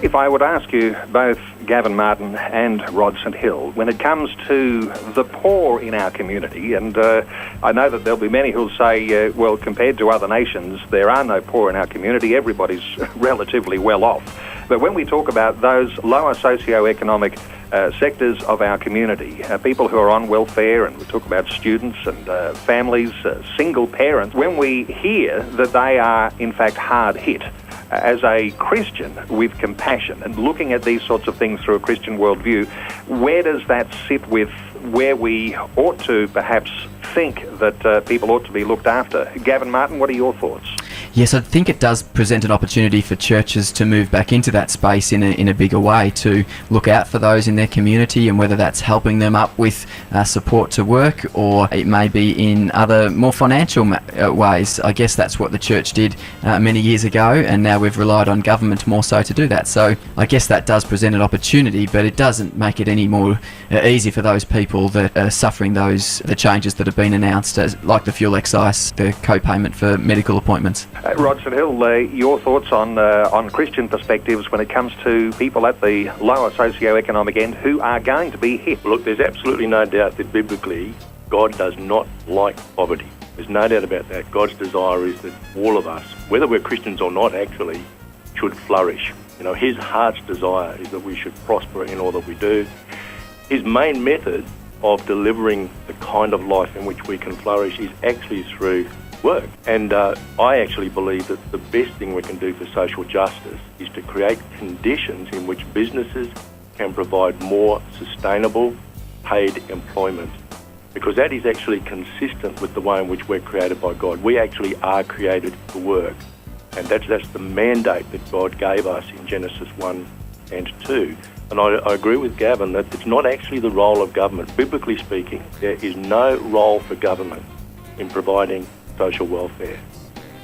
If I would ask you both, Gavin Martin and Rod St Hill, when it comes to the poor in our community, and I know that there'll be many who'll say, well, compared to other nations, there are no poor in our community, everybody's relatively well off. But when we talk about those lower socioeconomic sectors of our community, people who are on welfare, and we talk about students and families, single parents, when we hear that they are in fact hard hit, as a Christian with compassion and looking at these sorts of things through a Christian worldview, where does that sit with where we ought to perhaps think that people ought to be looked after? Gavin Martin, what are your thoughts? Yes, I think it does present an opportunity for churches to move back into that space in a bigger way, to look out for those in their community, and whether that's helping them up with support to work, or it may be in other more financial ways. I guess that's what the church did many years ago, and now we've relied on government more so to do that. So I guess that does present an opportunity, but it doesn't make it any more easy for those people that are suffering the changes that have been announced, like the fuel excise, the co-payment for medical appointments. Rod St Hill, your thoughts on Christian perspectives when it comes to people at the lower socioeconomic end who are going to be hit? Look, there's absolutely no doubt that biblically God does not like poverty. There's no doubt about that. God's desire is that all of us, whether we're Christians or not actually, should flourish. You know, his heart's desire is that we should prosper in all that we do. His main method of delivering the kind of life in which we can flourish is actually through work. And I actually believe that the best thing we can do for social justice is to create conditions in which businesses can provide more sustainable, paid employment, because that is actually consistent with the way in which we're created by God. We actually are created to work, and that's the mandate that God gave us in Genesis 1 and 2. And I agree with Gavin that it's not actually the role of government. Biblically speaking, there is no role for government in providing social welfare.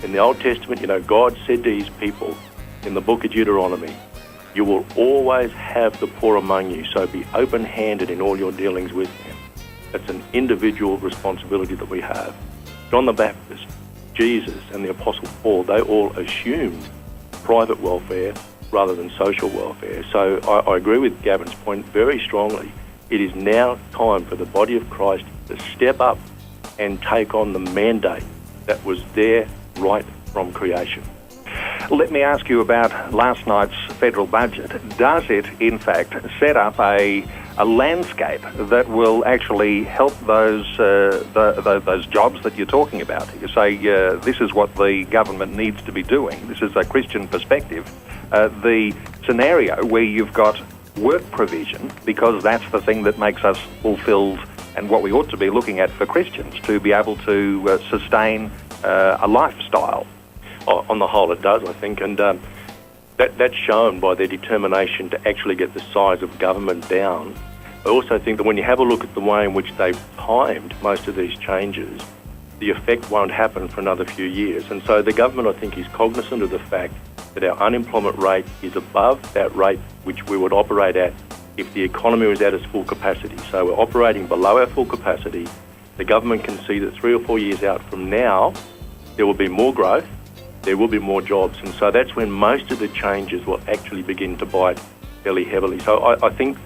In the Old Testament, God said to his people in the book of Deuteronomy, you will always have the poor among you, so be open-handed in all your dealings with them. That's an individual responsibility that we have. John the Baptist, Jesus, and the Apostle Paul, they all assumed private welfare rather than social welfare. So I agree with Gavin's point very strongly. It is now time for the body of Christ to step up and take on the mandate that was there right from creation. Let me ask you about last night's federal budget. Does it, in fact, set up a landscape that will actually help those jobs that you're talking about? You say this is what the government needs to be doing. This is a Christian perspective. The scenario where you've got work provision, because that's the thing that makes us fulfilled, and what we ought to be looking at for Christians, to be able to sustain a lifestyle. On the whole, it does, I think, and that's shown by their determination to actually get the size of government down. I also think that when you have a look at the way in which they've timed most of these changes, the effect won't happen for another few years. And so the government, I think, is cognizant of the fact that our unemployment rate is above that rate which we would operate at if the economy was at its full capacity. So we're operating below our full capacity. The government can see that 3 or 4 years out from now, there will be more growth, there will be more jobs, and so that's when most of the changes will actually begin to bite fairly heavily. So I think,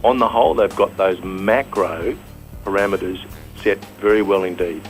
on the whole, they've got those macro parameters set very well indeed.